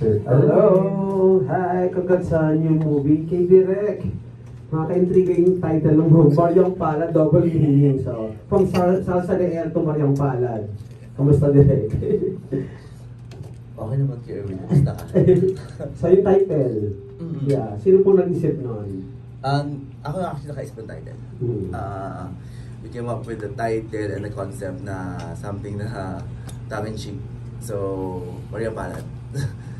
Sir. Hello! Hi! Congrats sa new movie kay Direk. Nakaka-intriga yung title ng movie. Mariang Palad, double meaning. So, from Salsa de Air to Mariang Palad. Kamusta Direk? Okay naman kay Erwin. Basta ka. So, yung title. Yeah. Sino po nag-isip nun? Ako actually naka-isip ng title. Hmm. We came up with the title and the concept na something na tongue-in-cheek. So, Maria Palad.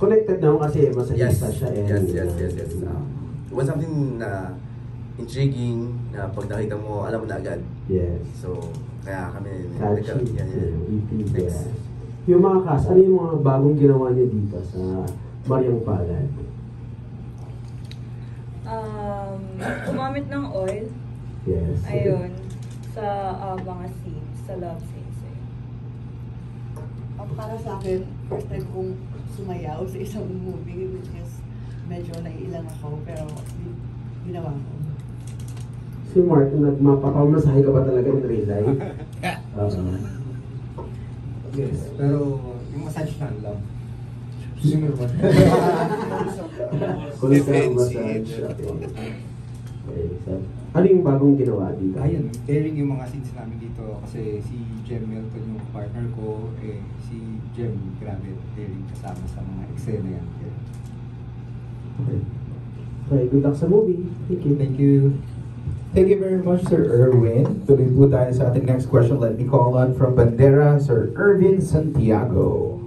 Connected na kasi masahista siya. Yes. It was something na intriguing na pag nakita mo, alam mo na agad. Yes. So, kaya kami Catchy. yan. Yes. Yung mga cast, ano yung mga bagong ginawa niyo dito sa Mariang Palad? Gumamit ng oil. Yes. Ayun. Sa mga scenes, sa love scenes. Para sa akin, first time kong sumayaw sa isang movie, which is medyo naiilang ako, pero ginawa ko. Si Mark, nagmapapamasahe ka ba talaga in real life? Yes, pero yung massage na lang. Sino naman? Kulit ka ang massage. Okay, so, ano yung bagong ginawa dito? Ayun, caring yung mga scenes namin dito kasi si Jem Melton yung partner ko, si Jem, grabe, caring kasama sa mga eksena yan. Okay. Okay, good luck sa movie. Thank you. Thank you. Thank you very much, Sir Erwin. Tuloy po tayo sa ating next question. Let me call on from Bandera, Sir Erwin Santiago.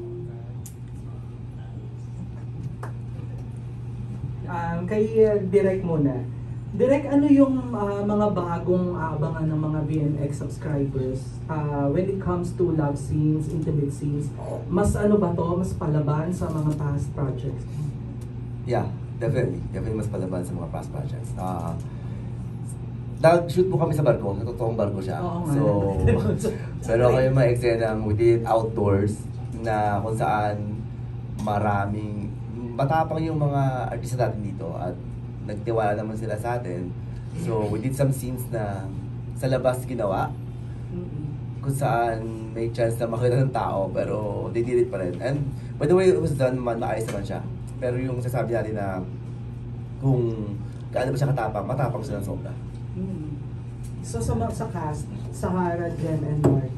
Kay Direk muna. Direk, ano yung mga bagong aabangan ng mga BNX subscribers when it comes to love scenes, intimate scenes? Mas ano ba to? Mas palaban sa mga past projects? Yeah, definitely. Definitely mas palaban sa mga past projects. Nag-shoot po kami sa barko. Totoong barko siya. Oo nga. So, pero kayo mga eksena we did it outdoors na kung saan maraming matapang yung mga artista natin dito at nagtiwala naman sila sa atin. So, we did some scenes na sa labas ginawa kung saan may chance na makita ng tao pero they did it pa rin. And by the way, it was done, maayos naman siya. Pero yung sasabi natin na kung gaano ba siya katapang, matapang siya ng sobra. So sa cast, Sahara, Jem, and Mark,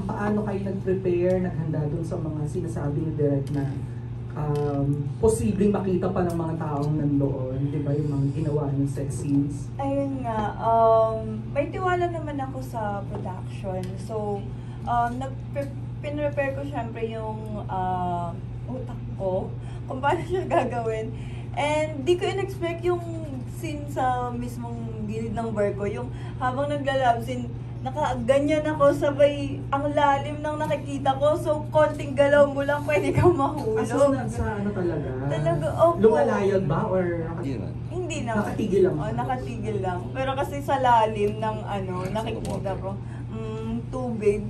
paano kayo nag-prepare, naghanda dun sa mga sinasabi ni Direk na posibleng makita pa ng mga taong nandoon, di ba, yung mga ginawa ng sex scenes? Ayun nga, may tiwala naman ako sa production. So, pinrepare ko syempre yung utak ko kung paano siya gagawin. And di ko in-expect yung scene sa mismong gilid ng barko. Yung habang nagla-love scene, nakaganyan ako, sabay ang lalim ng nakikita ko. So, konting galaw mo lang, pwede kang mahulog. Sa ano talaga? Talaga, opo. Lumalayag ba? Or Hindi naman. Hindi naman. Nakatigil lang? Oh, nakatigil lang. Pero kasi sa lalim ng nakikita ko, tubig.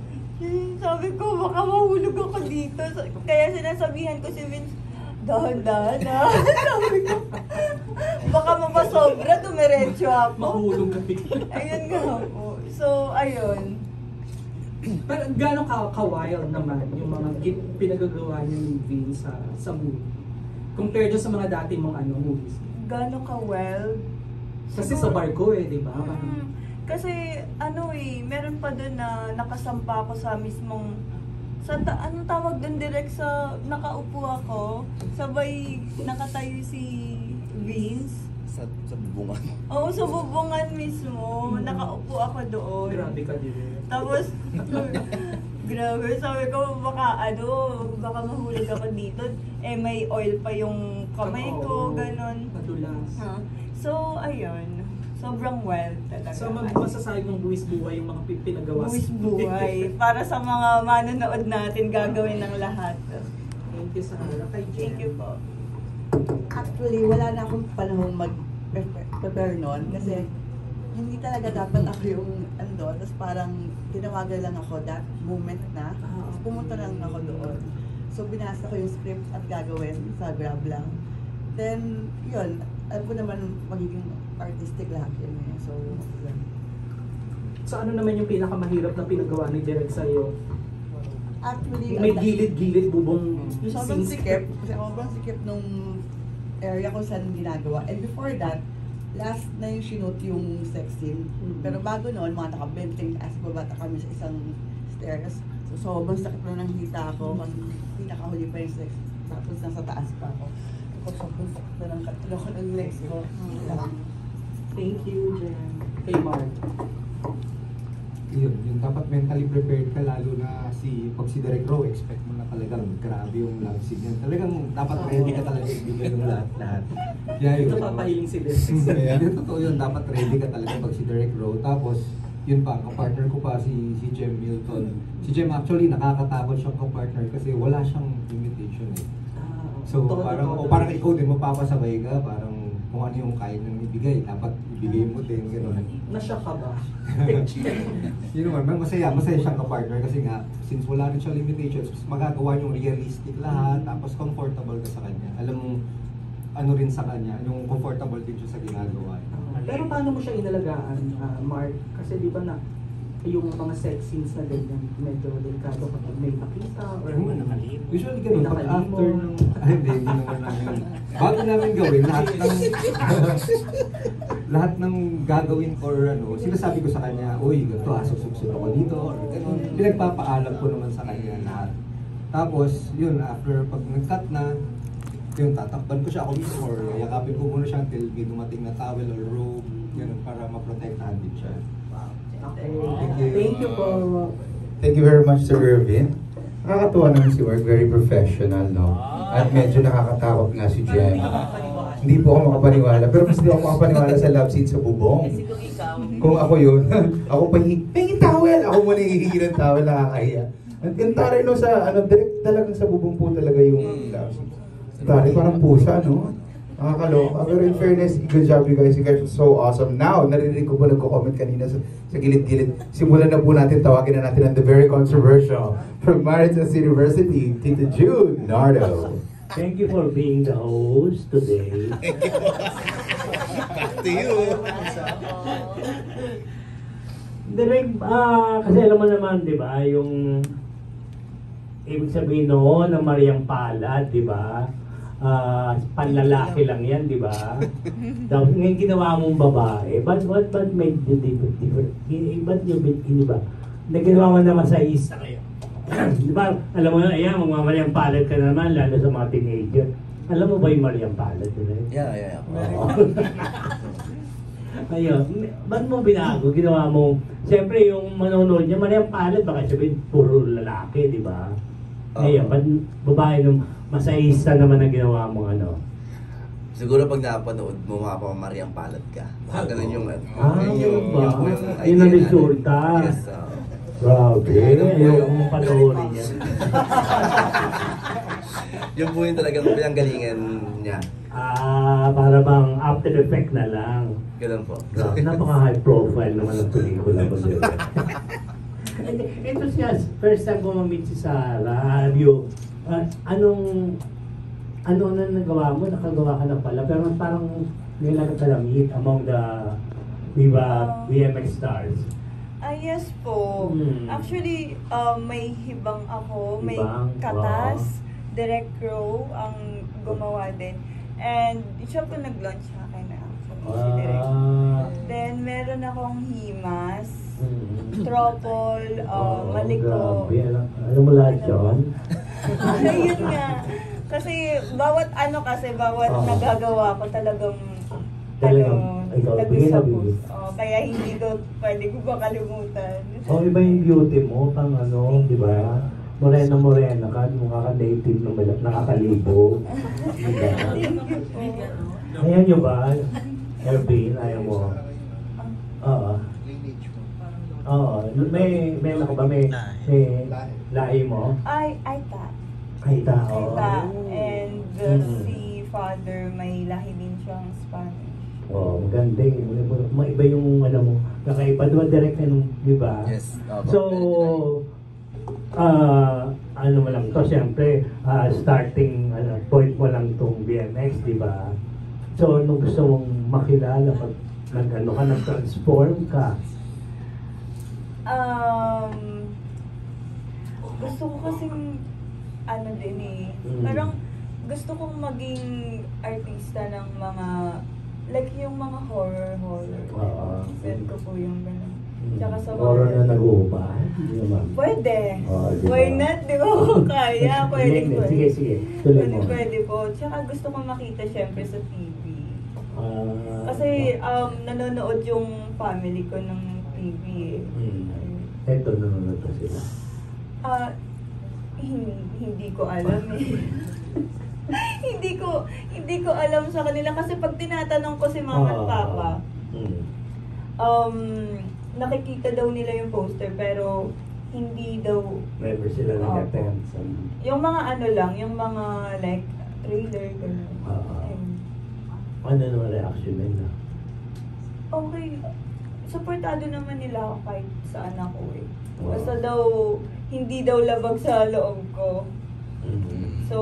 Sabi ko, baka mahulog ako dito. Kaya sinasabihan ko si Vince, dahan-dahan ha. Sabi ko, baka mapasobra, dumiretso ako. Mahulog ka bigla. Ayun nga po. So, ayun. Pero gano'ng ka-wild naman yung mga pinagagawa niyo ni Vince sa movie? Compared dyan sa mga dati mong movies. Gano'ng ka-wild? Kasi sa barko di ba? Kasi meron pa doon na nakasampa ako sa mismong anong tawag doon, direct sa nakaupo ako, sabay nakatayo si Vince. Sa bubungan. Oo, sa bubungan mismo. Nakaupo ako doon. Grabe ka din. Tapos, grabe, sabi ko, baka mahulog ako dito. May oil pa yung kamay ko, ganon. Madulas. So, ayun. Sobrang wild talaga. So, masasabi mong buwis buhay yung mga pinagawa. Buwis buhay. Para sa mga manonood natin, gagawin ng lahat. Thank you, Sahara. Thank you po. Actually, wala na akong panahon mag-prepare noon kasi hindi talaga dapat ako yung andon. Tapos parang tinawagan lang ako that moment na. Pumunta lang ako doon. So, binasa ko yung script at gagawin sa Grab lang. Then, yun, alam ko naman magiging artistic lahat yun eh. So, yun. So, ano naman yung pinakamahirap na pinagawa ni Direk sa'yo? Actually, may gilid-gilid, bubong Yung sobrang sikip, kasi sobrang sikip nung area kung saan ginagawa. And before that, last na yung shoot yung sex scene. Pero bago noon, mga nakabenting as babata kami sa isang stairs. So sobrang sakit na nang hita ako kasi pinakahuli pa yung sex. Tapos nasa taas pa ako. Tapos sobrang sakit na ng katlo ko ng legs ko. Thank you, Jen. Kay Mark. Yun, yung dapat mentally prepared ka, lalo na pag si Direk Ro, expect mo na talagang grabe yung love scene yan. Talagang dapat ready ka talaga ibigay yung lahat. Yeah, yun. Napapahiling si Direk. Yun, totoo yun, dapat ready ka talaga pag si Direk Ro. Tapos, yun pa, kapartner ko pa si Jem Milton. Si Jem actually nakakatakot siyang kapartner kasi wala siyang limitation eh. So parang ikaw din mapapasabay ka, parang kung ano yung kaya nang ibigay, dapat ibigay mo din, gano'n. Nasya ka ba? Yun naman, masaya siyang kapartner kasi nga, since wala rin siya limitations, magagawa niyong realistic lahat, tapos comfortable ka sa kanya. Alam mo, ano rin sa kanya, yung comfortable din siya sa ginagawa. Pero paano mo siya inalagaan, Mark? Kasi di ba na yung mga sex scenes na ganyan, medyo delikado kapag may nakita or Usually ganun, pag after nung, hindi naman namin, bago namin gawin, lahat ng gagawin ko or ano, sinasabi ko sa kanya, uy, ganito, suksok ako dito, or ganun. Pinagpapaalam ko naman sa kanya lahat. Tapos, yun, after pag nag-cut na, yun, tatakban ko siya ako mismo or yakapin ko muna siya until may dumating na towel or robe, ganun, para maprotektahan din siya. Okay. Thank you po. Thank you very much, Sir Irvin. Nakakatuwa naman si Mark, very professional, no? At medyo nakakatakot nga si Jen. Hindi po ako makapaniwala, pero mas di ako makapaniwala sa love scene sa bubong. Kung ako yun, ako pahingin towel! Ako muna hihingi ng towel, nakakahiya. At yung taray no sa, direct talagang sa bubong po talaga yung love scene. Taray, parang pusa, no? Nakakaloka. Pero in fairness, good job you guys. You guys are so awesome. Now, narinig ko po nagko-comment kanina sa gilid-gilid. Simulan na po natin, tawagin na natin ang the very controversial from Maritas University, Tita Jude Nardo. Thank you for being the host today. Back to you. Direk, kasi alam mo naman, di ba, yung ibig sabihin noon ng Mariang Palad, di ba? Panlalaki lang yan, di ba? Tapos ngayon ginawa mong babae, but made you different? Ba't yung ba? Naginawa mo naman sa isa kayo. Di ba? Alam mo na, ayan, Mariang Palad ka naman, lalo sa mga teenager. Alam mo ba yung Mariang Palad? Yeah. Ayun, ba't mo binago? Ginawa mo, siyempre yung manonood niya, Mariang Palad, baka sabihin, puro lalaki, di ba? Ayun, ba't babae nung masayista naman na ginawa mo ano? Siguro pag napanood mo, Mariang Palad ka. Baka ganun yung yun ba? yung Yun ang resulta. Yes. Grabe, yung mong panoorin niya. Yung po yung talagang pinanggalingan niya. Para bang after effect na lang. Ganun po. Napaka-high profile naman ang pelikula ko din. Ito siya, first time ko ma-meet si Sarah. Ano na nagawa mo? Nakagawa ka na pala. Pero parang nilang ka na-meet among the BMX stars. Yes po. Actually, may hibang ako, may Hibang? katas, Direk Row ang gumawa din. And siya po nag-launch sa akin na actually si Direk. Then meron akong himas, tropol, maliko. Grabe, alam mo lahat yun? Ayun nga. Kasi bawat nagagawa ko talagang Talagang, kaya hindi ko pwede ko makalimutan. Iba yung beauty mo, pang di ba? Morena ka, mukha ka native ng balak, nakakalibo. Diba? Ayan nyo ba? Ervin, ayaw mo. May ano ka ba? May lahi mo? Aita. Aita. And si father, may lahi din siyang Spanish. Maganda yun. Maiba yung mo. Nakaiba diba direct di ba? Yes. So, ano mo lang to, siyempre, starting point mo lang tong BMX, di ba? So, nung gusto mong makilala, pag nag-transform ka? Gusto ko kasing ano din eh. Mm. Parang gusto kong maging artista ng mga, like yung mga horror. Oo. Pwede ko po yung gano'n. Mm. Tsaka sa Horror na nag-uubay. Hindi naman. Pwede. Oh, di ba? Why not? Di ba kung kaya? Pwede. Hindi, sige, sige. Tuloy mo. Pwede po. Tsaka gusto kong makita syempre sa TV. Ah, Kasi nanonood yung family ko ng TV eh. Eto, nanonood pa sila. Hindi ko alam eh. hindi ko alam sa kanila kasi pag tinatanong ko si mama at papa, nakikita daw nila yung poster pero hindi daw Never sila nag-attend sa... yung mga ano lang, yung mga like trailer ganun. Ano naman reaction nila? Okay. Supportado naman nila ako kahit sa anak ko eh. Wow. Basta daw, hindi daw labag sa loob ko. So,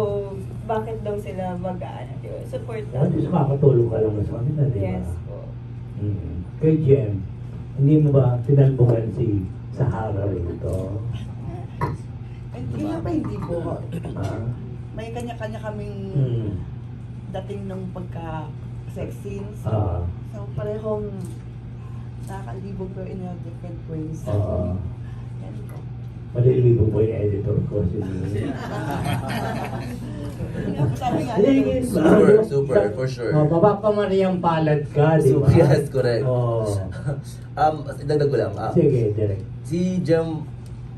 bakit daw sila mag-ano? Supportado. At least makakatulong ka lang sa kanila, di ba? Yes po. Kay Jem, hindi mo ba tinalbungan si Sahara rito? Kaya pa hindi po. Ah? May kanya-kanya kaming dating ng pagka-sex scenes. Ah. So, parehong nakakalibog pero in a different ways. Oo. Yan po. Malilibo po yung editor ko. Sabi nga, Super, for sure. Mapapamariang palad ka, di ba? Yes, correct. Oh. Idagdag ko lang. Sige, direct. Si Jem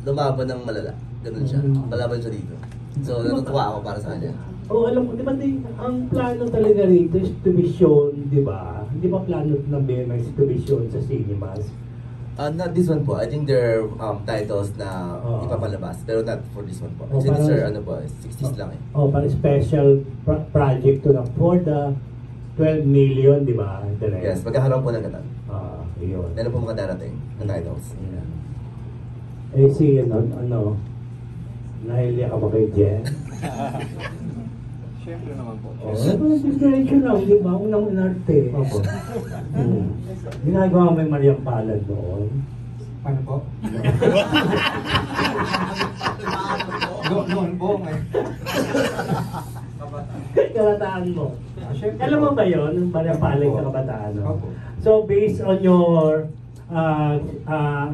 lumaban ng malala. Ganun siya. Malaban siya dito. So, natutuwa ako para sa kanya. Alam ko, di ba ang plano talaga rito is to be shown, di ba? Hindi ba plano ng BMX to be shown sa cinemas? Not this one po. I think there are titles na ipapalabas. Pero not for this one po. Since sir, 60s lang eh. Parang special project to lang for the 12 million, di ba? Yes, magkakaroon po ng gatan. Yun. Meron po mga darating na titles. Eh si, nahilia ka ba kay Jen? Siyempre naman po. Diretso lang, di ba? Unang inarte. Ginagawa mo yung Mariang Palad noon. Paano po? Noon po, Kabataan mo. Alam mo ba yun? Mariang Palad sa kabataan, no? Opo. So, based on your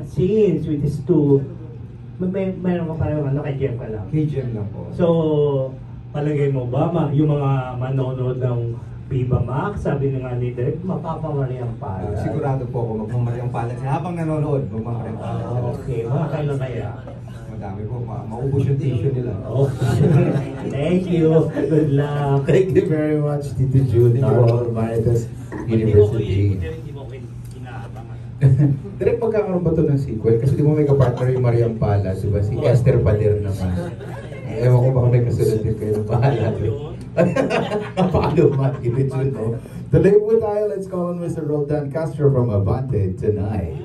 scenes with these two, meron ka parang kay Jem ka lang. Kay Jem lang po. So, palagay mo ba, yung mga manonood ng Viva Max, sabi nga ni Direk, mapapamariang palad? Sigurado po ako magmamariang palad sila. Habang nanonood, magmamariang palad sila. Okay, mga kailan kaya? Madami po, maubos yung tissue nila. Thank you. Good luck. Thank you very much, Tito Jude, Naro Maritas University. Direk, magkakaroon ba ito ng sequel? Kasi di mo may kapartner yung Mariang Palad, di ba? Si Esther Palir naman. Ewan ko baka may kasunod din kayo ng bahala. Napakalumat, Tito Jude, no? Today po tayo, let's call on Mr. Roldan Castro from Avante tonight.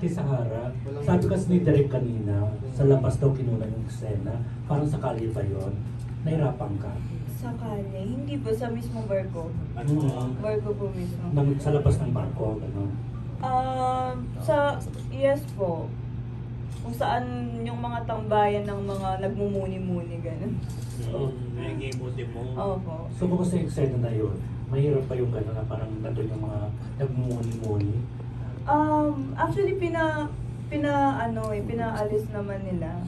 Kay Sahara, sabi kasi ni Derek kanina, sa labas daw kinuna yung eksena, parang sakali ba yun? Nahirapan ka? Sakali, hindi po sa mismong barko. Barko po mismo. Sa labas ng barko, gano'n? Yes po. Kung saan yung mga tambayan ng mga nagmumuni-muni, gano'n. Opo. So, kung sa eksena na yun, mahirap pa yung gano'n na parang nandun yung mga nagmumuni-muni? Actually, pinaalis naman nila.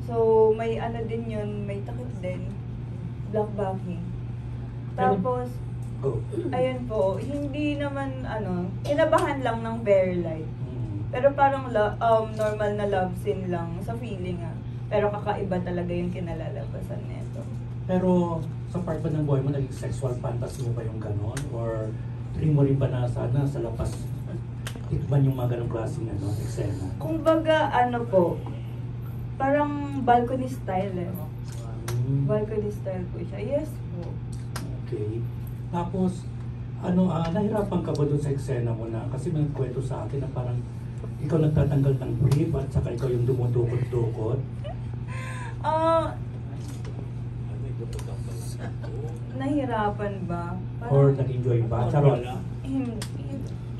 So, may ano din yun, may takip din. Black backing. Tapos, ayun po, hindi naman, kinabahan lang ng bare light. Pero parang normal na love scene lang sa feeling Pero kakaiba talaga yung kinalalabasan nito. Pero sa part ba ng buhay mo, naging sexual fantasy mo ba yung gano'n? Or dream mo rin ba na sana sa labas tikman yung mga ganong klaseng eksena? Kumbaga, parang balcony style Balcony style po siya. Yes po. Okay. Tapos, nahirapan ka ba dun sa eksena mo na? Kasi may kwento sa akin na parang ikaw nagtatanggal ng brief at saka ikaw yung dumudukot-dukot. Nahirapan ba? Or nag-enjoy ba? Charot.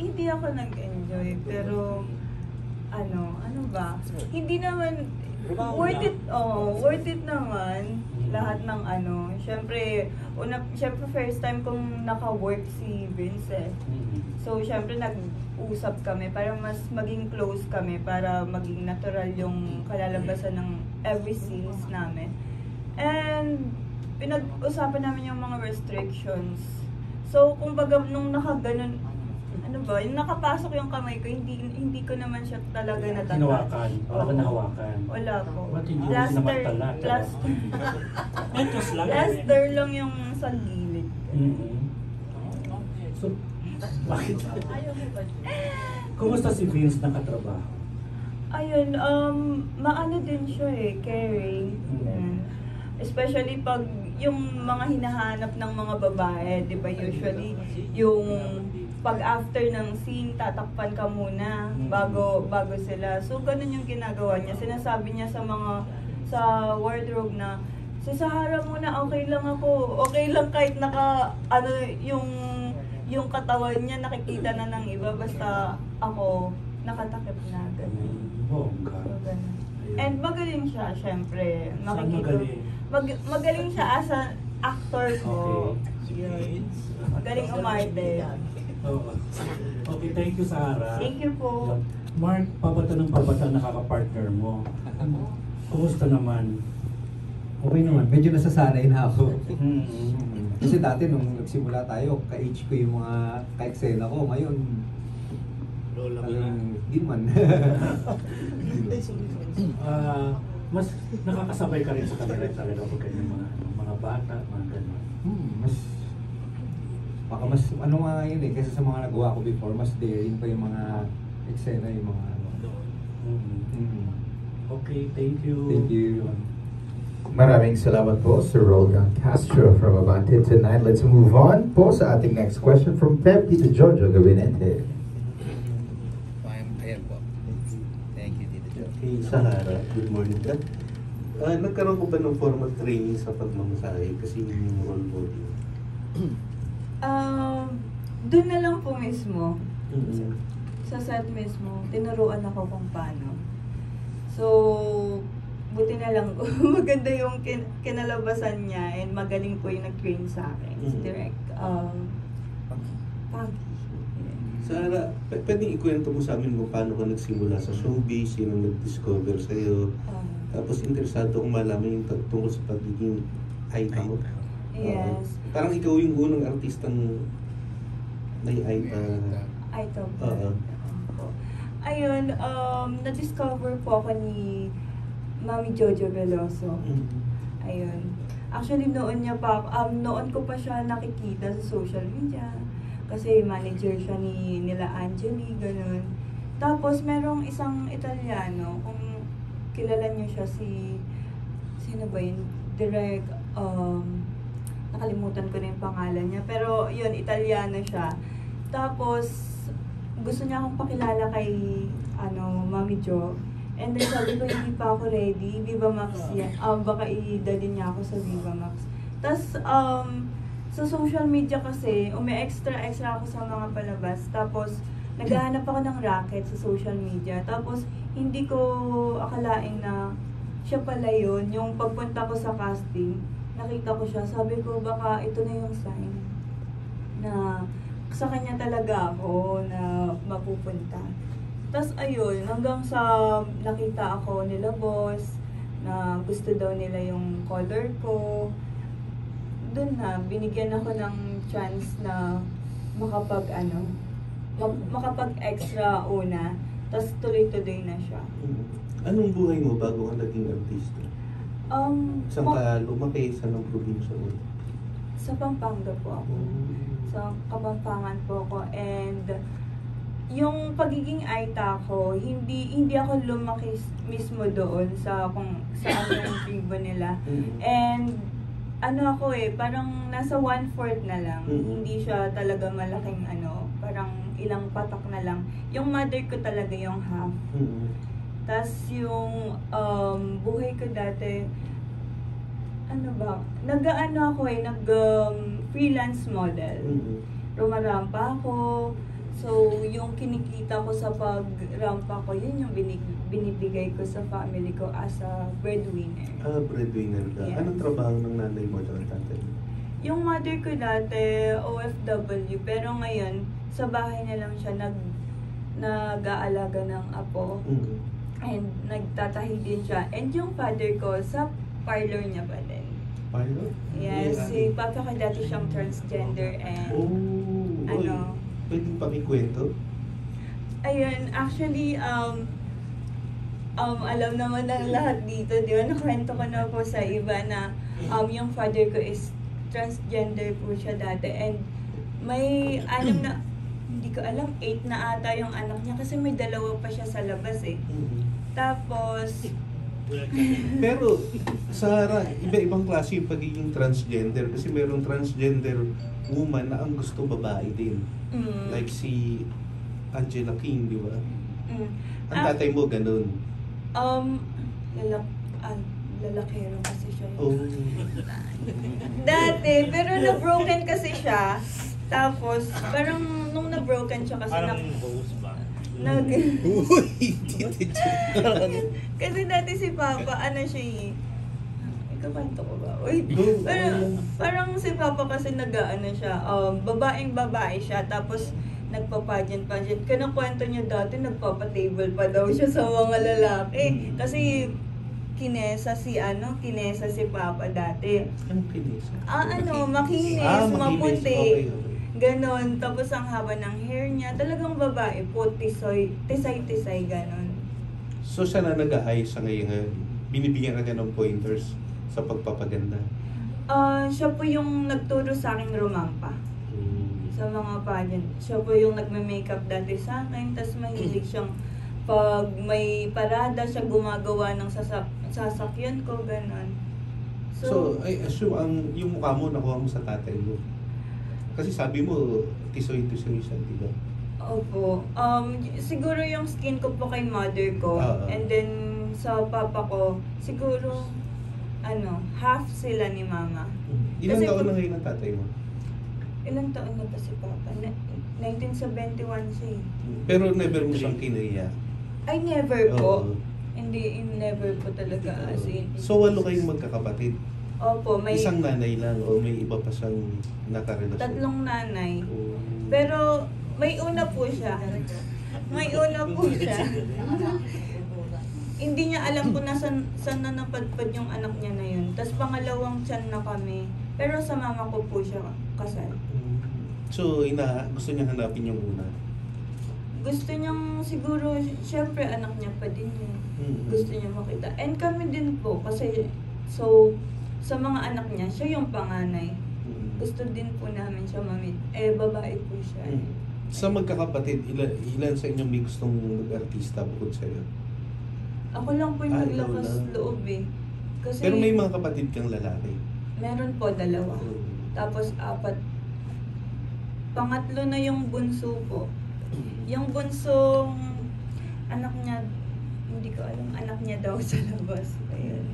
Hindi ako nag-enjoy, pero ano ba? Hindi naman Worth it naman. Lahat ng ano. Siyempre, first time kong naka-work si Vince eh. So, siyempre, nag-usap kami para mas maging close kami, para maging natural yung kalalabasan ng every scenes namin. And, pinag-usapan namin yung mga restrictions. So, kumbaga, nung nakaganon, ano ba, yung nakapasok yung kamay ko, hindi ko naman siya talaga natatak. Hinawakan. Wala ka nahawakan. Wala po. Ba't hindi mo sinamantala? Plaster lang yung sa gilid. So, bakit? Kumusta si Vince na katrabaho? Ayun, maano din siya eh, caring. Especially pag yung mga hinahanap ng mga babae, di ba, usually, yung pag after ng scene, tatakpan ka muna bago sila. So, ganun yung ginagawa niya. Sinasabi niya sa wardrobe na, si Sahara muna, okay lang ako. Okay lang kahit yung katawan niya nakikita na ng iba. Basta ako, nakatakip na. Ganun. Bongga. So, ganun. And magaling siya, syempre. Saan magaling? Magaling siya as an actor ko. Okay. Yun. Magaling umarte. Oo. Okay, thank you, Sarah. Thank you po. Mark, pabata nakaka-partner mo. Kumusta naman? Okay naman, medyo nasasanay na ako. Mm-hmm. Kasi dati nung nagsimula tayo, ka-age ko yung mga ka-eksena ko. Ngayon, di man. Mas nakakasabay ka rin sa kanila talaga pag ganyan mga bata, mga gano'n. Baka mas, ano nga yun eh, kasi sa mga nagawa ko before, mas daring pa yung mga eksena, yung mga ano. Okay, thank you. Thank you. Maraming salamat po, Sir Roldan Castro from Abante tonight. Let's move on po sa ating next question from Pep Tito Jojo Gabinete. Ayan po. Thank you, Tito Joe. Hey, Sahara, good morning ka. Nagkaroon ko ba ng formal training sa pagmamasahe kasi yung role model? Doon na lang po mismo. Sa set mismo, tinuruan ako kung paano. So, buti na lang maganda yung kinalabasan niya and magaling po yung nag-train sa akin. Si Direk Paggy. Sahara, pwedeng ikwento mo sa amin kung paano ka nagsimula sa showbiz, sino nag-discover sa'yo. Tapos interesado kong malaman yung tungkol sa pagiging aita mo. Yes. Parang ikaw yung unang artistang may aita. Aita po. Ayun, na-discover po ako ni Mami Jojo Veloso. Ayun. Actually, noon ko pa siya nakikita sa social media. Kasi manager siya nila Angeli, ganun. Tapos, merong isang Italiano, kung kilala niyo siya, sino ba yun? Direk, nakalimutan ko na yung pangalan niya. Pero, yun, Italiano siya. Tapos, gusto niya akong pakilala kay, Mami Jo. And then, sabi ko, hindi pa ako ready. Viva Max yan. Baka idalhin niya ako sa Viva Max. Tapos, sa social media kasi, extra ako sa mga palabas. Tapos, naghahanap ako ng racket sa social media. Tapos, hindi ko akalain na siya pala yun. Yung pagpunta ko sa casting, nakita ko siya. Sabi ko, baka ito na yung sign na sa kanya talaga ako na mapupunta. Tapos ayun, hanggang sa nakita ako nila boss, na gusto daw nila yung color ko. Doon na, binigyan ako ng chance na makapag-extra una. Tapos tuloy-tuloy na siya. Anong buhay mo bago ka naging artista? Saan ka lumaki? Saan ang probinsya mo? Sa Pampanga po ako. Sa Kapampangan po ako. And yung pagiging aita ko, hindi ako lumaki mismo doon sa anong tribo nila. And ako parang nasa 1/4 na lang. Hindi siya talaga malaking parang ilang patak na lang. Yung mother ko talaga yung half. Tas yung buhay ko dati, nag-freelance model. Rumarampa ako, So, yung kinikita ko sa pag-rampa ko, yun yung binibigay ko sa family ko as a breadwinner. Breadwinner ka. Yes. Anong trabaho ng nanay mo at tatay? Yung mother ko dati, OFW, pero ngayon, sa bahay na lang siya nag-aalaga ng apo. And nagtatahi din siya. And yung father ko, sa parlor niya pa din. Pilot? Yes, si Papa ko dati siyang transgender and ano. Pwedeng pakikwento? Ayun, actually, alam naman ng lahat dito, di ba? Nakwento ko na po sa iba na yung father ko is transgender po siya dati. And may hindi ko alam, 8 na ata yung anak niya kasi may 2 pa siya sa labas eh. Tapos, Pero, Sarah, iba-ibang klase yung pagiging transgender kasi mayroong transgender woman na ang gusto babae din. Like si Angela King, di ba? Ang tatay mo ganun. Lalakero kasi siya. Oh. Dati, pero na-broken kasi siya. Tapos, parang nung na-broken siya kasi host ba? Kasi dati si Papa, ano siya eh. Ikakwento ko ba? Uy, pero, parang si Papa kasi nag-ano siya, babaeng-babae siya, tapos nagpa-pageant. Kinakwento niya dati, nagpapa-table pa daw siya sa mga lalaki. Kasi kinesa si Papa dati. Anong kinesa? Makinis, maputi. Okay. Ganon. Tapos ang haba ng hair niya, talagang babae po, tisay-tisay, ganon. So siya na nag-aayos sa ngayon, binibigyan ka ng pointers sa pagpapaganda? Siya po yung nagturo sa akin rumampa. Sa mga pageant. Siya po yung nagme-makeup dati sa akin, tapos mahilig siyang pag may parada siya gumagawa ng sasakyan ko, ganon. So, I assume yung mukha mo nakuha mo sa tatay mo. Kasi sabi mo, tisoy-tisoy siya, di ba? Opo. Siguro yung skin ko po kay mother ko, and then sa papa ko, siguro, half sila ni mama. Ilang Kasi taon na ngayon ang tatay mo? Ilang taon na ba si papa? 1971 siya eh. Pero never mo siyang kinaya? Ay, never po. Oo. Hindi, never po talaga as in. So, 8 kayong magkakapatid? Opo, may Isang nanay lang o may iba pa siyang nakarelasyon? 3 nanay. Oh. Pero may una po siya. Hindi niya alam kung saan na napadpad yung anak niya na yun. Tapos pangalawang tiyan na kami. Pero sa mama ko po siya kasal. So, gusto niya hanapin yung una? Gusto niyang siguro, syempre anak niya pa din yun. Gusto niya makita. And kami din po, kasi sa mga anak niya, siya yung panganay. Gusto din po namin siya mamit. Babae po siya. Sa magkakapatid, ilan sa inyo may gustong mag-artista bukod sa'yo? Ako lang po yung ikaw naglakas lang. loob eh. Kasi Pero may mga kapatid kang lalaki? meron po 2. Tapos 4. Pangatlo na yung bunso po. Yung bunsong anak niya, hindi ko alam, anak niya daw sa labas. Ayun.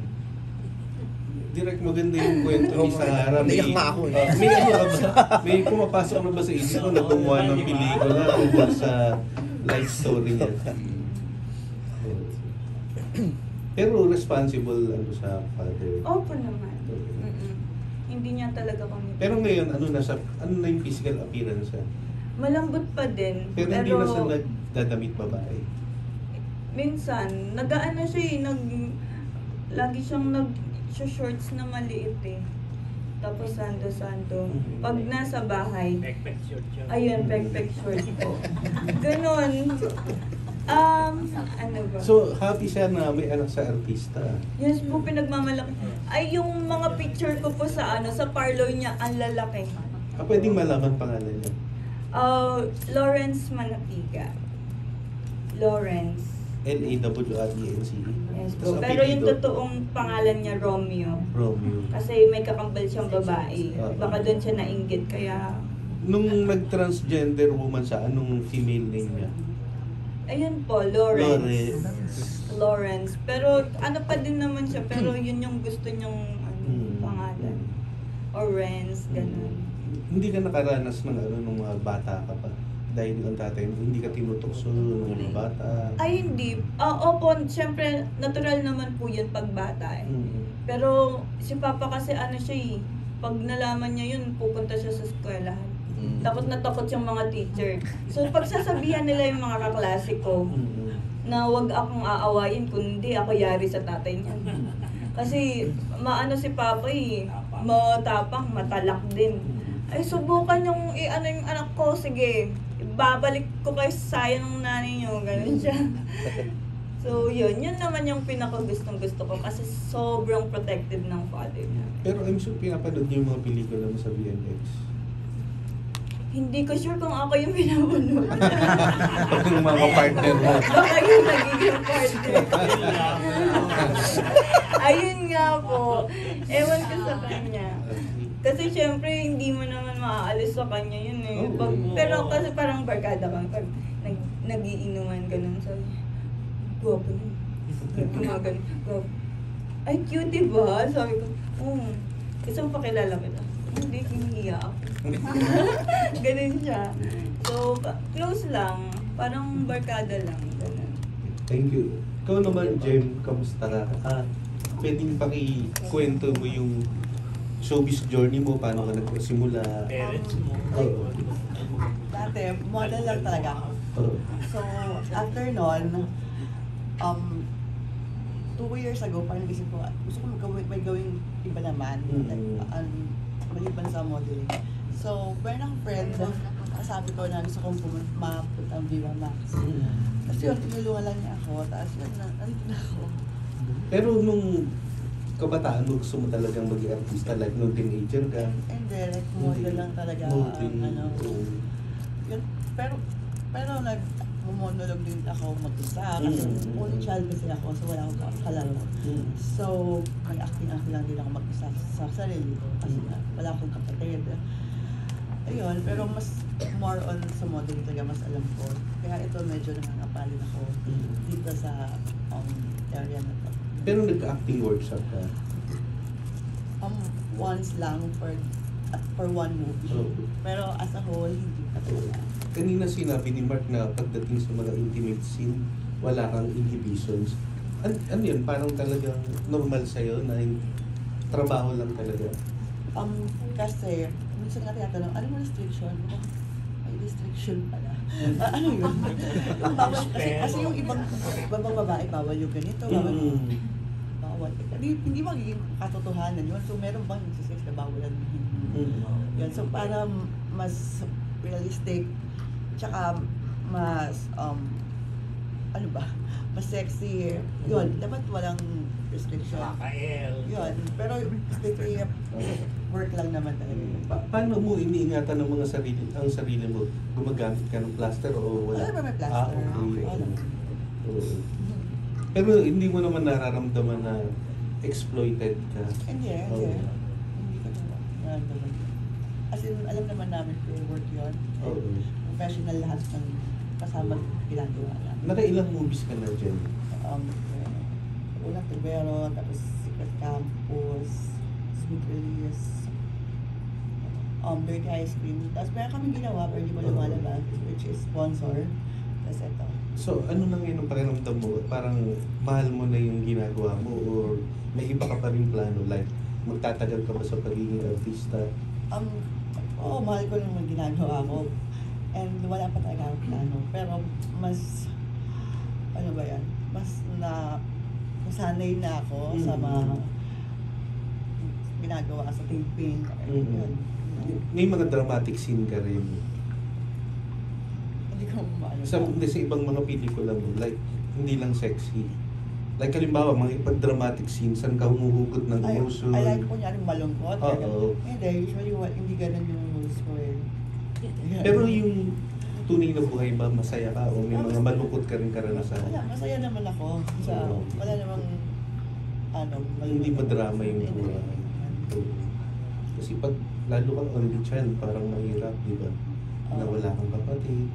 Direct maganda yung kwento ni Sarah. Naiyak nga ako eh. May ano ka ba? May pumapasok na ba sa isip mo na gumawa ng pelikula tungkol sa life story niya? Pero responsible sa father. Opo naman. Hindi niya talaga kami. Pero ngayon, ano na yung physical appearance niya? Malambot pa din. Pero hindi na siya nagdadamit babae. Minsan, nag-ano siya eh, lagi siyang shorts na maliit eh. Tapos sando-sando. Pag nasa bahay, Pek-pek short siya. ayun, pek-pek short po. Ganon. Ano ba? So, happy siya na may anak sa artista. Yes po, pinagmamalaki. Ay, yung mga picture ko po sa sa parlor niya, ang lalaki. Pwedeng malaman pangalan niya. Lawrence Manapiga. Lawrence. L-A-W-R-E-N-C. Yes Tapos po. Pero yung apelyido, totoong pangalan niya, Romeo. Romeo. Kasi may kakambal siyang babae. Ah. Baka doon siya nainggit, kaya... Nung nag-transgender woman siya, anong female name niya? Ayun po, Lawrence. Pero ano pa din naman siya, pero yun yung gusto niyang pangalan. Or Renz, ganun. Hindi ka nakaranas ng nung mga bata ka pa? dahil ang tatay mo, hindi ka tinutokso ng mga bata? Ay, hindi. Opo, syempre, natural naman po yun pag bata eh. Mm. Pero si Papa kasi ano siya eh, pag nalaman niya yun, pupunta siya sa eskwelahan. Takot na takot yung mga teacher. So pag sasabihan nila yung mga kaklase ko na wag akong aawayin kundi ako yari sa tatay niya. Kasi maano si Papa eh, matapang, matalak din. Ay subukan yung ano yung anak ko, sige, babalik ko kay sayang ng nanay niyo, ganun siya. So yun naman yung pinakagustong gusto ko kasi sobrang protective ng father niya. Pero I'm sure pinapanood niyo yung mga pelikula mo sa BMX. Hindi ko sure kung ako yung pinapanood. Pag yung mga partner mo. Baka yung nagiging partner. Ayun nga po. Ewan ko sa kanya. Kasi syempre, hindi mo naman maaalis sa kanya yun eh. Pero kasi parang barkada kami. Pag nag-iinuman, ganun. Sabi niya, guwapo yun. Gumagan. Ay, cute diba? Sabi ko, kasi pakilala kita. Hindi, hinihiya ako. Ganun siya. So, close lang. Parang barkada lang. Ganun. Thank you. Ikaw naman, Jem, kamusta ka? Pwedeng pakikwento mo yung showbiz journey mo, paano ka nagsimula? Dati, model lang talaga ako. So, after nun, 2 years ago, parang naisip ko, gusto ko may gawing iba naman. Maliban sa modeling. So, parang friend, sabi ko na gusto kong mapunta ang Viva Max. Tapos yun, tinulungan lang niya ako. Tapos yun, nandito na ako. Pero nung kabataan mo, gusto mo talagang maging artista, like nung teenager ka? Hindi, like model lang talaga. Yun, pero nag-monolog din ako mag-isa. Kasi only child kasi ako, so wala akong kalaro. So, mag-acting lang din ako mag-isa sa sarili ko. Kasi wala akong kapatid. Ayun, pero mas more on sa modeling talaga mas alam ko. Kaya ito medyo nangangapalin ako dito sa area na to. Pero nag-acting workshop ka? Once lang for one movie. Pero as a whole, hindi pa talaga. Kanina sinabi ni Mark na pagdating sa mga intimate scene, wala kang inhibitions. Ano yun? Parang talagang normal sa'yo na trabaho lang talaga? Kasi, minsan nga tinatanong, ano mo restriction? May restriction pala. Ano yun? Bawal, kasi yung ibang babae, bawal yung ganito, bawal. Hindi magiging katotohanan yun. So, meron bang nagsisex na bawal yan? Yan. So, para mas realistic, tsaka mas, mas sexy. Yun, dapat walang restriction. Yun. Pero, strictly, work lang naman talaga. Paano mo iniingatan ng mga sarili mo? Gumagamit ka ng plaster o wala? Wala ba may plaster? Okay. Pero hindi mo naman nararamdaman na exploited ka? Hindi. Hindi ko nararamdaman. As in, alam naman namin kung work yun. Professional lahat ng kasama ginagawa namin. Nakailang movies ka na dyan? Unang Tibero, tapos Secret Campus, Sweet Release, Dirty Ice Cream. Tapos meron kami ginawa pero hindi mo lumalabas, which is Sponsor. Tapos ito. So, ano na ngayon ang pakiramdam mo? Parang mahal mo na yung ginagawa mo or may iba ka pa rin plano? Like, magtatagal ka ba sa pagiging artista? Oo, mahal ko naman ginagawa ko. And wala pa talaga ang plano. Pero mas, ano ba yan? Mas nasanay na ako sa mga ginagawa sa taping. May mga dramatic scene ka rin. Hindi ko maano. Sa ibang mga pelikula mo, like, hindi lang sexy. Like, halimbawa, mga ipag-dramatic scene, saan ka humuhugot ng emotion? I like kunyari malungkot. Hindi, usually hindi ganun yung rules ko eh. Pero yung tunay na buhay ba, masaya ka o may mga malungkot ka rin karanasan? Wala, masaya naman ako. Wala namang, hindi madrama yung buhay. Kasi pag lalo kang only child, parang mahirap, di ba? Na wala kang kapatid.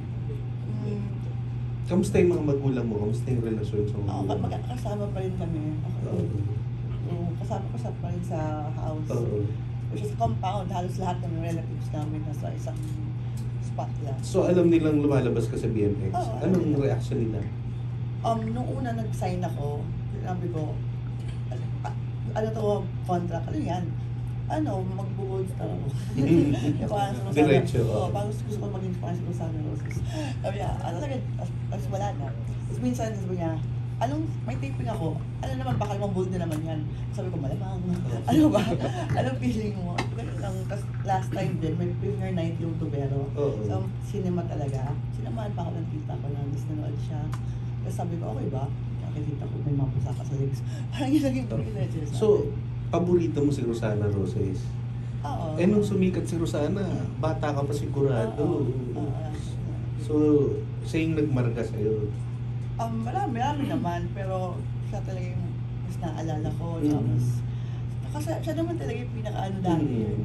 Kamusta yung mga magulang mo? Kamusta yung relasyon sa mga magulang mo? Kasama pa rin kami. Kasama ko pa rin sa house. Which is compound. Halos lahat ng relatives namin nasa isang spot lang. So alam nilang lumalabas ka sa BMX. Oo, Anong alam. reaction nila? Nung una nag-sign ako, sabi ko, ano to, contract, ano yan? Magbo-bold star ako. Parang sa Diretso. parang gusto ko maging parang sa Rosana Roses. Sabi niya, talaga, as wala na. Tapos minsan sabi niya, may taping ako, naman, baka naman bold na naman yan. Sabi ko, malamang. Ano ba? Anong feeling mo? Ganun lang. Tapos last time din, may premiere night yung Tubero. Oo. So, cinema talaga. Sinamahan pa ako ng tita ko na miss nanood siya. Tapos sabi ko, okay ba? Nakikita ko may mga pusaka sa legs. Parang yun lang yung privilege. So, paborito mo si Rosana Roses? Oo. Nung sumikat si Rosana, bata ka pa sigurado. Oo. So, siya yung nagmarka sa'yo. Marami naman, pero siya talaga yung mas naalala ko. Kasi siya naman talaga yung pinaka-ano dati. Yun.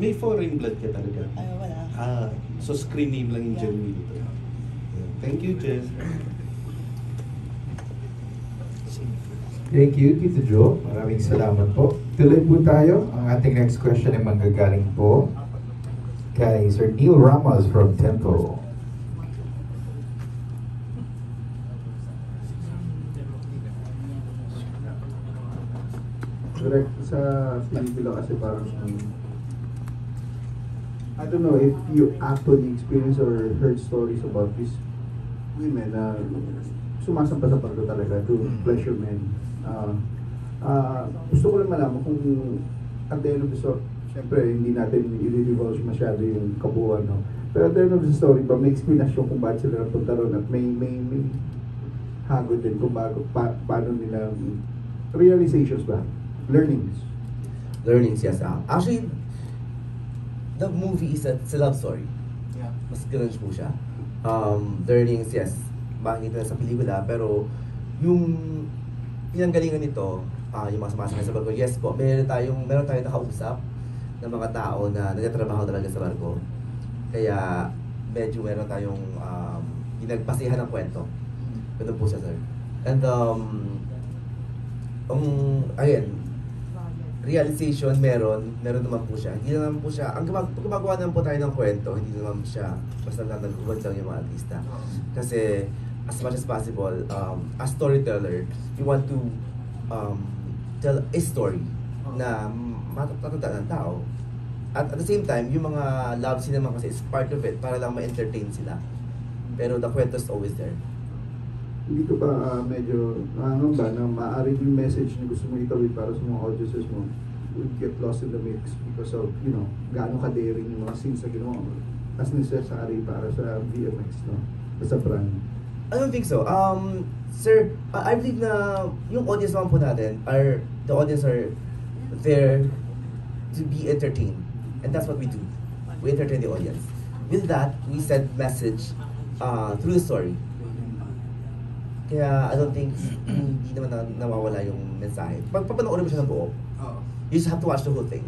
May foreign blood ka talaga? Ay, wala. So screen name lang yung Jen dito. Thank you, Jen. Thank you, Tito Joe. Maraming salamat po. Tuloy po tayo. Ang ating next question ay manggagaling po kay Sir Neil Ramos from Temple. Direct sa pelikula kasi parang I don't know if you actually experienced or heard stories about these women na sumasampa sa pardo talaga to pleasure men. Gusto ko lang malaman kung at the end of the story, syempre hindi natin i-divulge masyado yung kabuuan, no? Pero at the end of the story ba, may explanation kung bakit sila napunta ron at may hagod din kung paano nila realizations ba? Learnings. Learnings, yes. Actually, the movie is a love story. Yeah. Mas ganun po siya. Learnings, yes. Makikita na sa pelikula, pero yung pinanggalingan nito, yung mga sumasakay sa barko, yes po, meron tayong nakausap ng mga tao na nagtatrabaho talaga sa barko. Kaya medyo meron tayong pinagpasihan ng kwento. Ganun po siya, sir. And again, realization meron naman po siya. Hindi naman po siya, gumagawa naman po tayo ng kwento, hindi naman siya basta nagubad lang yung mga artista. Kasi as much as possible, as storyteller, you want to tell a story na matatandaan ng tao. At the same time, yung mga love scene naman kasi is part of it para lang ma-entertain sila. Pero the kwento is always there. Hindi ko ba medyo ba na maaari yung message na gusto mo itawid para sa mga audiences mo would get lost in the mix because of, gaano ka-daring yung mga scenes na ginawa mo as necessary para sa VMX, no? Sa brand. I don't think so. Sir, I believe na yung audience naman po natin the audience are there to be entertained. And that's what we do. We entertain the audience. With that, we send message through the story. Kaya I don't think hindi naman nawawala yung mensahe. Pag papanoorin mo siya ng buo, you just have to watch the whole thing.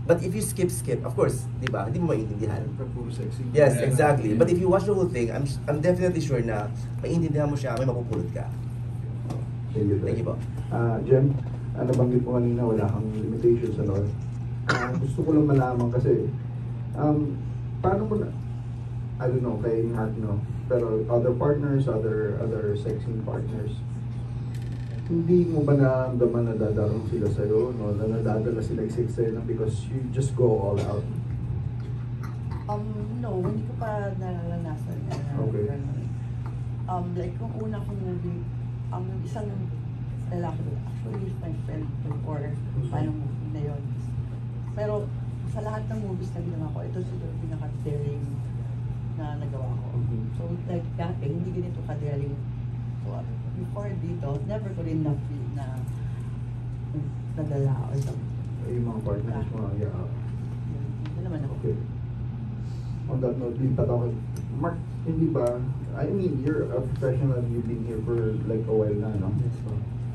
But if you skip, of course, di ba? Hindi mo maintindihan. Puro sexy. Yes, exactly. But if you watch the whole thing, I'm definitely sure na maintindihan mo siya, may mapupulot ka. Thank you po. Jem, nabanggit mo kanina wala kang limitations sa law. Gusto ko lang malaman kasi paano mo na I don't know, kay Nat, no? Pero other partners, other sexing partners, hindi mo ba naramdaman na dadarong sila sa'yo, no? Na nadadala sila eksena because you just go all out? No, hindi ko pa nararanasan. Okay. Like, kung una kong movie, yung isang lalaki, actually, is my friend before, paano movie na yun. Pero, sa lahat ng movies na ginawa ko, ito siguro pinaka-daring na nagawa ko. So, like, dati, hindi ganito ka-daring. So, before dito, never ko rin na-feel na nadala or something. Yung mga partners mo, yeah. Hindi naman ako. Okay. On that note, lipat ako. Mark, hindi ba, I mean, you're a professional, you've been here for like a while na, no?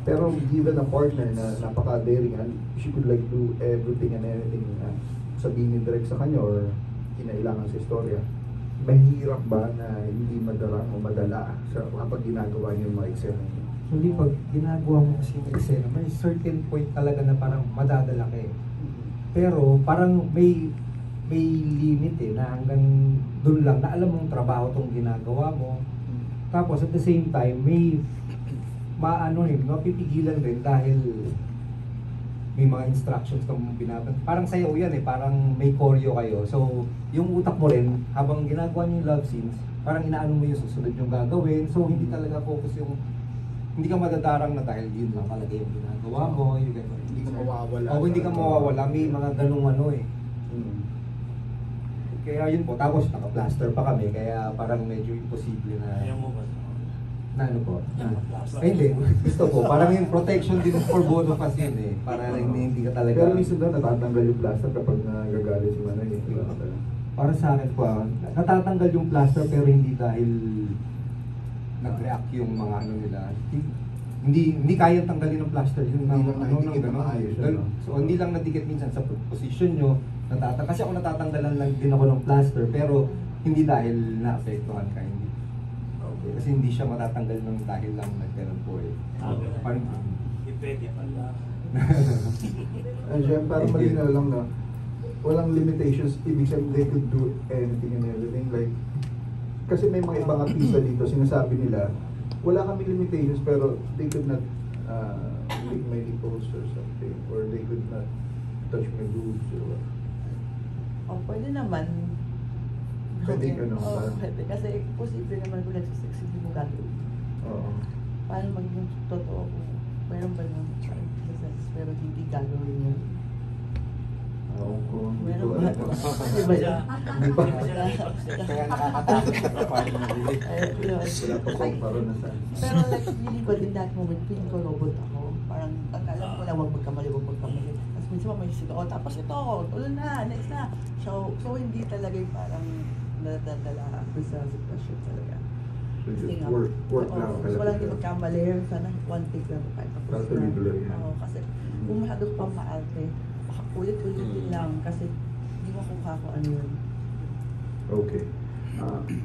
Pero given a partner na napaka-daring and she could like do everything and anything na sabihin direct sa kanya or kinailangan sa istorya, mahirap ba na hindi madala o madala sa kapag ginagawa niyo yung mga eksena niyo? Hindi, pag ginagawa mo kasi yung eksena, may certain point talaga na parang madadala ka eh. Pero parang may may limit eh, na hanggang doon lang, na alam mong trabaho tong ginagawa mo. Tapos at the same time, may mapipigilan rin dahil may mga instructions kang binaban. Parang sayaw yan eh, parang may choreo kayo. So, yung utak mo rin, habang ginagawa niyo yung love scenes, parang inaano mo yung susunod yung gagawin. So, hindi talaga focus yung, hindi ka madadarang na dahil yun lang talaga yung ginagawa mo. Yung gano'n. Hindi ka mawawala. O, hindi ka mawawala. May mga ganung ano eh. Kaya yun po, tapos naka-plaster pa kami, kaya parang medyo imposible na... Na ano po? Ay, hindi. Gusto ko. Parang yung protection din for both of us yun eh. Para hindi ka talaga... Pero minsan daw natatanggal yung plaster kapag nagagalit si Manay. Para sa akin po, natatanggal yung plaster pero hindi dahil nag-react yung mga ano nila. Hindi kayang tanggalin ng plaster yun. So hindi lang nadikit minsan sa position nyo. Kasi ako natatanggalan lang din ako ng plaster pero hindi dahil na-apektuhan ka. Kasi hindi siya matatanggal ng dahil lang nagkaroon po eh. Parang depende pala. Andiyan, parang malinaw lang na walang limitations, ibig sabihin they could do anything and everything. Like, kasi may mga ibang artista dito, sinasabi nila, wala kami limitations pero they could not lick my nipples or something, or they could not touch my boobs or what. O, pwede naman. Pwede ka no? Pwede. Kasi posible naman kung nagsisex, hindi mo gagawin. Oo. Paano maging totoo kung meron ba naman sex pero hindi gagawin yun? Oo ko. Meron ba? Hindi ba yun? Hindi pa. kaya nakakatakot sa kapal na bilik. Wala pa kong paronasan. Pero like, feeling ko in that moment, feeling ko robot ako. Parang, alam ko na huwag magkamali. Tapos minsan may isip ako, tapos ito ako, tuloy na, next na. So hindi talaga yung parang nadadala ako sa sitwasyon talaga. Work na. Kasi walang di magkamali, sana one take lang kahit tapos na. Tuloy-tuloy. Oo, kasi kung masyado pang maalte, baka ulit-ulitin lang kasi hindi mo kung kako ano yun. Okay.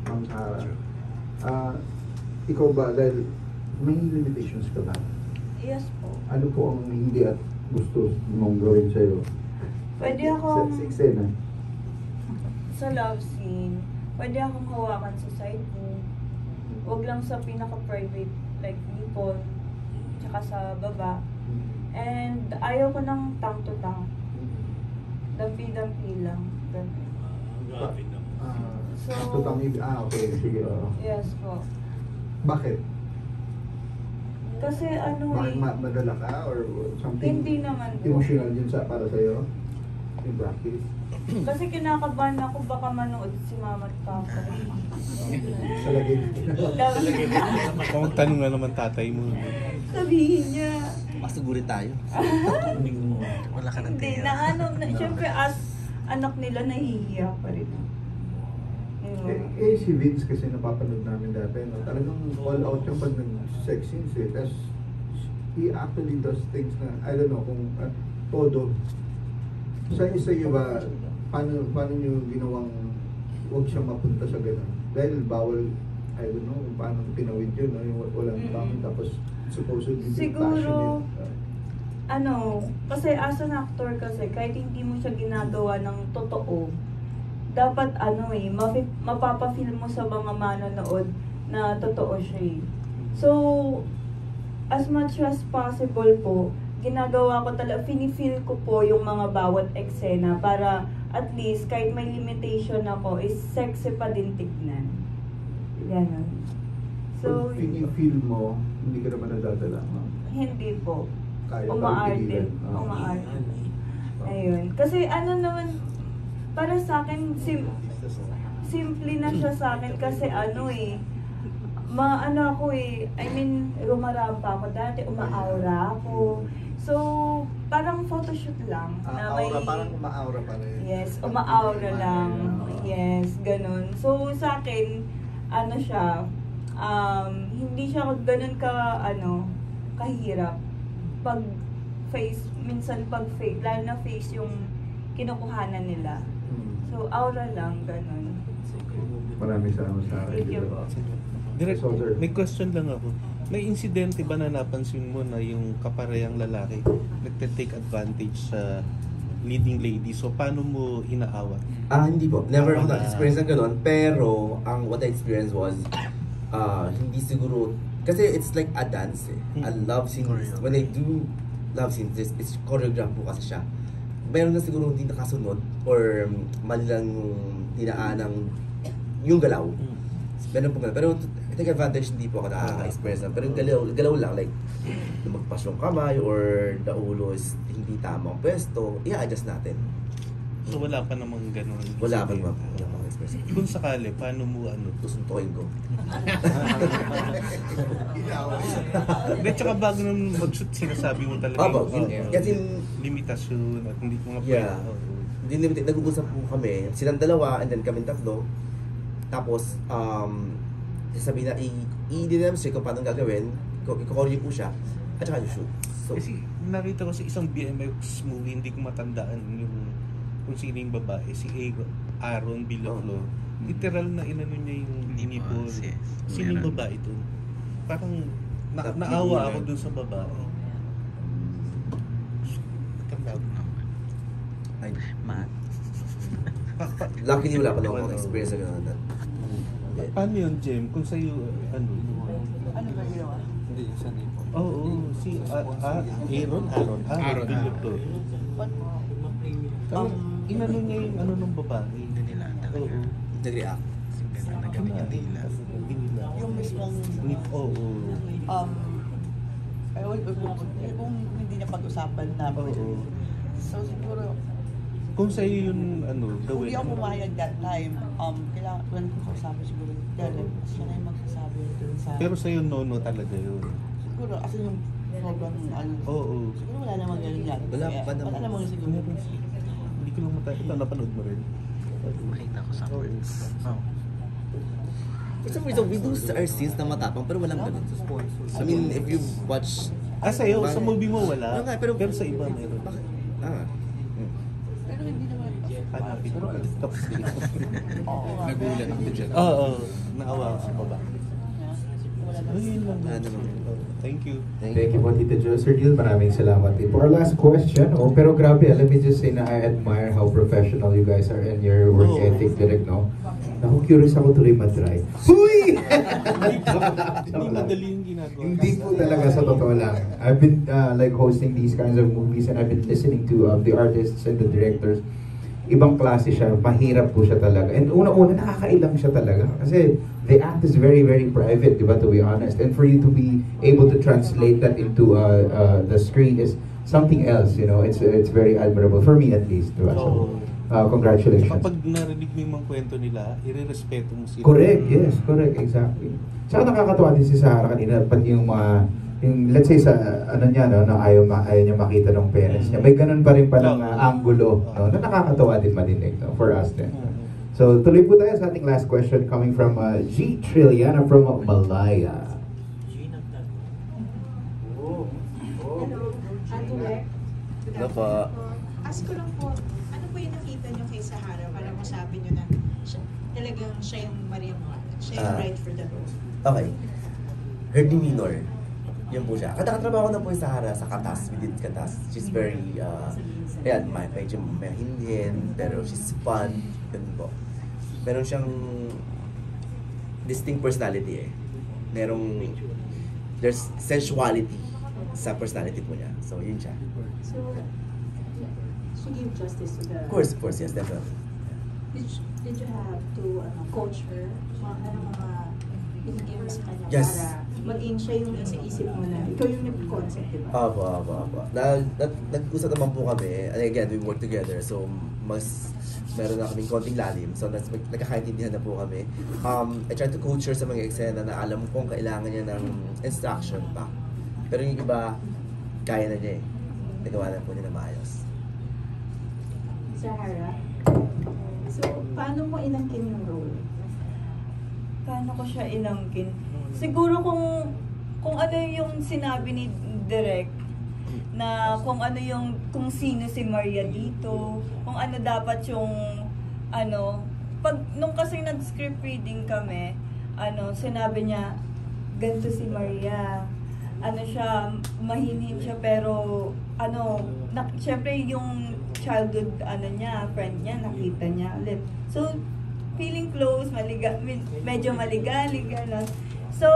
Ma'am Sarah, ikaw ba, dahil may limitations ka ba? Yes po. Ano po ang hindi at gusto mong gawin sa'yo? Pwede akong... Sa eksena? Sa love scene, pwede akong hawakan sa side mo. Huwag lang sa pinaka-private, like nipple, tsaka sa baba. And ayaw ko ng tongue to tongue. Dampi-dampi lang. Ganun. So, okay, sige. Yes po. Bakit? Kasi ano Bakit eh, madala ka or something? hindi naman po. Emotional yun para sa'yo? Yung practice? Kasi kinakabahan ako baka manood si mama at papa. Sa lagay. Kung tanong na naman tatay mo. Sabihin niya. Masuguri tayo. Wala ka ng Hindi, tira. na ano, syempre as anak nila nahihiya pa rin. Si Vince kasi napapanood namin dati, no? Talagang all out yung pag nag-sex scenes eh. Tapos, he actually does things na, I don't know, kung todo. Sa iyo ba, paano nyo ginawang huwag siyang mapunta sa ganun? Dahil bawal, I don't know, kung paano tinawid yun, no? Yung walang tongue, tapos supposedly Siguro, passionate. kasi as an actor kasi, kahit hindi mo siya ginagawa ng totoo, dapat mapapafeel mo sa mga manonood na totoo siya eh. So, as much as possible po, ginagawa ko talaga, finifeel ko po yung mga bawat eksena para at least kahit may limitation ako, is sexy pa din tignan. Ganon. So, Pag feel mo, hindi ka naman nadadala, no? hindi po. Kaya Umaarte. pigilan. Umaarte. Ayun. Kasi para sa akin, simple na siya sa akin kasi rumarapa ako dati, umaaura ako. So, parang photoshoot lang. Parang umaaura pa rin. Yes, umaaura lang. Yes, ganun. So, sa akin, hindi siya ganun kahirap. Pag minsan pag face, lalo na face yung kinukuhanan nila. So, aura lang, ganun. Maraming salamat sa akin. Thank you po. Direct, So, sir. may question lang ako. May insidente ba na napansin mo na yung kaparehang lalaki nagte-take advantage sa leading lady. So, paano mo inaawat? Hindi po. Never ako Ah. na-experience ng ganun. Pero, what I experienced was, hindi siguro, kasi it's like a dance eh. A love scene. When I do love scenes, it's choreographed po kasi siya. Meron na siguro hindi nakasunod or mali lang yung tinaan ng yung galaw. Meron po ganun. Pero take advantage, hindi po ako nakaka-experience na. Pero yung galaw lang, like, lumagpas yung kamay or the ulo is hindi tamang pwesto, i-adjust natin. So, wala pa namang ganun. Wala pa naman po. Wala pa akong experience. Kung sakali, paano mo Tusuntukin ko. Hindi, tsaka bago nung mag-shoot, sinasabi mo talaga Opo, kasi limitasyon at hindi ko nga yeah. pwede. Nag-uusap po kami, silang dalawa and then kami tatlo. Tapos, sasabihin na i-demonstrate kung paano gagawin, i-choreo po siya, at saka i-shoot. So, Kasi nakita ko sa isang BMX movie, hindi ko matandaan yung kung sino yung babae, si Aaron Villaflor. Literal na inano niya yung binibol. Sino yung babae dun? Parang naawa ako dun sa babae. Tandaan ko. ay, luckily wala pa akong experience na gano'n. Paano yun, Jem? Kung sa'yo, ano? Ano ba ginawa? Oo, si Aaron Villaflor. Inano niya yung ano ng babae. Oo. Nag-react. Yung mismong ewan ko kung hindi niya pag-usapan na Oo. so siguro Kung sa'yo yung kung gawin. hindi ako pumayag that time kailangan ko kausapin siguro Derek kasi siya na yung magsasabi dun sa Pero sa'yo no talaga yun. siguro kasi yung sobrang Oo. siguro wala namang ganun yan Wala pa naman. wala namang siguro Hindi ko lang ito, napanood mo rin. Makita ko sa For some reason, we do our scenes na matapang pero walang ganun. I mean, if you watch... Sa'yo, sa movie mo wala. Pero sa iba meron. Bakit? pero hindi naman Hanapin ko. Tapos Nagulat ako dyan. Oo, naawa ako sa baba. wala na Ayun lang. Wala naman. Thank you. Thank you po, Tita Jo. Sir Neil, maraming salamat. For our last question, pero grabe, let me just say na I admire how professional you guys are and your work ethic, direct, no? Ako curious ako tuloy matry. Huy! Hindi madali yung ginagawa. Hindi po talaga sa totoo lang. I've been like hosting these kinds of movies and I've been listening to the artists and the directors. Ibang klase siya, mahirap po siya talaga. And una-una, nakakailang siya talaga. Kasi the act is very, very private, di ba, to be honest. And for you to be able to translate that into the screen is something else, you know. It's very admirable, for me at least. Diba? So, congratulations. Kapag narinig mo yung mga kwento nila, irerespeto mo sila. Correct, yes, correct, exactly. Saka nakakatawa din si Sarah kanina, pati yung let's say sa ano niya no, na ayaw niya makita ng parents niya. May ganun pa rin palang angulo no, na nakakatawa din madinig no, for us din. So tuloy po tayo sa ating last question coming from G. Trilliana from Malaya. Ano pa? Ask ko lang po, ano po yung nakita niyo kay Sahara para masabi niyo na talagang siya yung Mariam, siya yung right for the role? Okay. Her demeanor. Yun po siya. Katakatrabaho na po yung Sahara sa Katas. We did Katas. She's very, ayan, medyo mahinhin, pero she's fun. Ganun po. Meron siyang distinct personality eh. There's sensuality sa personality po niya. So, yun siya. So, she gave justice to the... Of course, yes, definitely. Did you have to coach her? Mga binigay mo sa kanya Yes. para maging siya yung nasa isip mo na ikaw yung nag-concept, di ba? Apo. Nag-usap naman po kami. And again, we work together. So, meron na kaming konting lalim. So, nagkakaintindihan na po kami. I try to coach her sa mga eksena na alam kong kailangan niya ng instruction pa. Pero yung iba, kaya na niya eh. Nagawa na po niya na maayos. Sahara, so paano mo inangkin yung role? Paano ko siya inangkin? Siguro kung ano yung sinabi ni Direk na kung sino si Maria dito, kung ano dapat yung nung kasi nag-script reading kami, sinabi niya ganito si Maria. Siya, mahinhin siya pero syempre childhood friend niya, nakita niya ulit. So, feeling close, medyo maligalig, gano'n. So,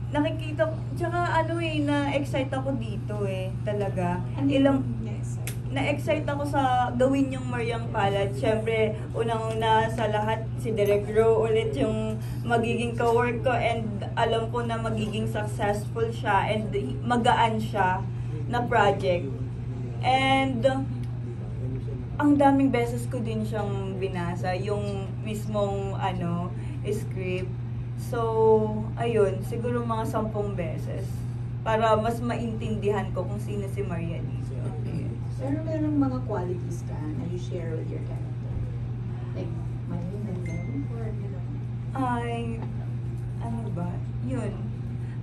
nakikita ko, tsaka na-excite ako dito talaga. Na-excite ako sa gawin yung Mariang Palad. Siyempre, unang-una sa lahat, si Direk Ro ulit yung magiging ka-work ko, and alam ko na magiging successful siya and magaan siya na project. And ang daming beses ko din siyang binasa, yung mismong script. So, ayun, siguro mga 10 beses para mas maintindihan ko kung sino si Maria dito. Pero merong mga qualities ka na you share with your character? Like, mahinig or gano'n? Ay, ano ba? Yun.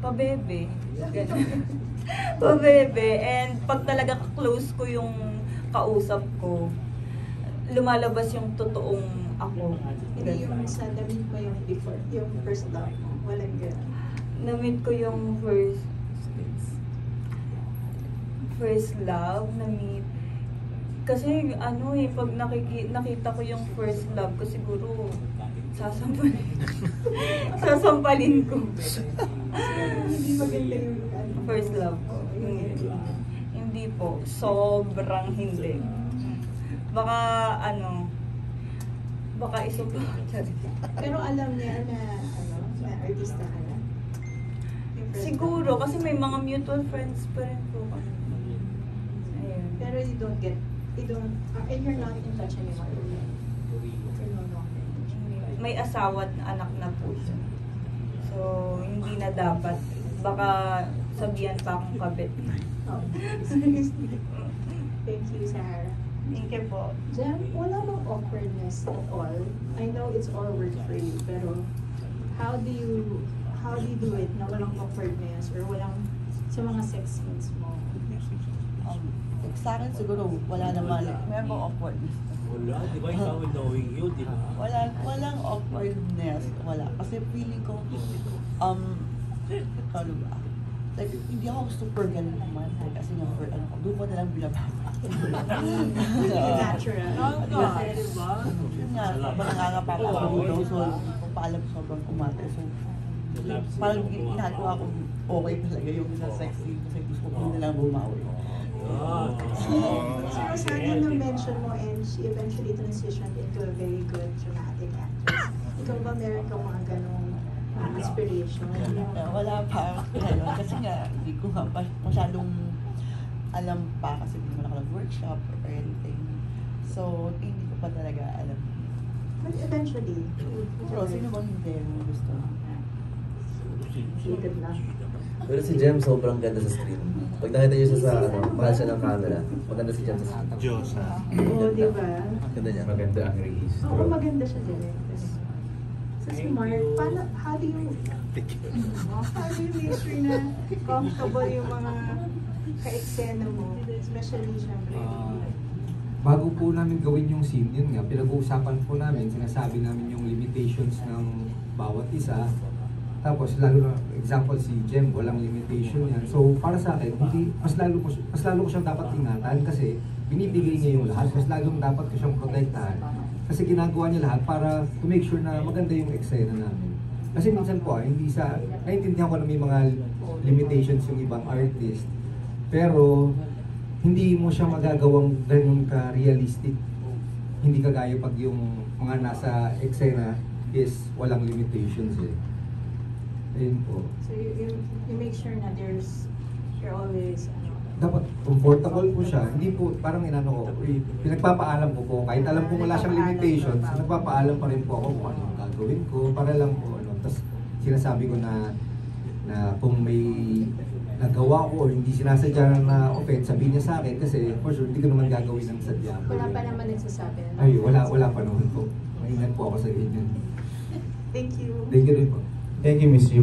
Pabebe. Ganun. Pabebe. And pag talaga close ko yung kausap ko, lumalabas yung totoong ako. Hindi yung sa damit mo yung before, yung first love mo. Walang gano'n. Na-meet ko yung first love na meet. Kasi pag nakita ko yung first love ko, siguro sasampalin ko. Hindi maganda yung first love ko. Hindi po, sobrang hindi. Baka baka isa pa. Pero alam niya na na artista ka na? Siguro, kasi may mga mutual friends pa rin po. Pero you don't, and you're not in touch anymore. You're no longer. May asawa at anak na po siya. So, hindi na dapat. Baka sabihan pa akong kabit. Oh. Thank you, Sarah. Thank you po. Jem, wala bang awkwardness at all? I know it's all work for you, pero how do you do it na walang awkwardness or walang sa mga sex scenes mo? Sa akin siguro, wala naman. May mga awkwardness. Wala, di ba ikaw knowing you, di ba? Walang awkwardness. Wala. Kasi feeling ko, ano ba? Like, hindi ako super ganun naman. Kasi nga, doon ko nalang binababa. Natural. Diba? Yun nga, nangangapa pa ako dito. So, paalam sobrang kumate. So, parang ginagawa ko okay talaga yung sa sexy. Kasi gusto ko nilang bumawi. So, sana na-mention mo and she eventually transitioned into a very good dramatic actress. Ikaw ba meron kang mga ganong inspiration? Wala pa ngayon kasi nga hindi ko nga masyadong alam pa kasi hindi mo naka-workshop or anything. So, hindi ko pa talaga alam. But eventually, pero sino bang hindi mo gusto? Hated na. Pero si Jem sobrang ganda sa screen. Pag nakita niyo siya sa mahal siya ng camera, maganda si Jem sa screen. Diyosa. Oo, di ba? Ganda niya. Maganda ang rehistro. Oo, maganda siya din. So, si Mark, how do you make sure na comfortable yung mga ka-eksena mo? Especially, syempre, Bago po namin gawin yung scene, yun nga, pinag-uusapan po namin, sinasabi namin yung limitations ng bawat isa. Tapos lalo na, example si Jem, walang limitation yan. So para sa akin, mas lalo ko siyang dapat ingatan kasi binibigay niya yung lahat. Mas lalo dapat ko siyang protektahan. Kasi ginagawa niya lahat para to make sure na maganda yung eksena namin. Kasi minsan po, naiintindihan ko na may mga limitations yung ibang artist. Pero hindi mo siya magagawang ganun ka-realistic. Hindi kagaya pag yung mga nasa eksena is walang limitations Ayun po. So you make sure na you're always Dapat comfortable po siya. Hindi po, parang pinagpapaalam ko po. Kahit alam ko wala siyang limitations, nagpapaalam pa rin po ako kung ano gagawin ko. Para lang po, Tapos sinasabi ko na kung may nagawa ko o hindi sinasadya na offense, sabihin niya sa akin kasi for sure, hindi ko naman gagawin ng sadya. Wala pa naman nagsasabi na. Ay, wala pa naman po. Maingat po ako sa ganyan. Thank you. Thank you rin po. Thank you, Miss Yu.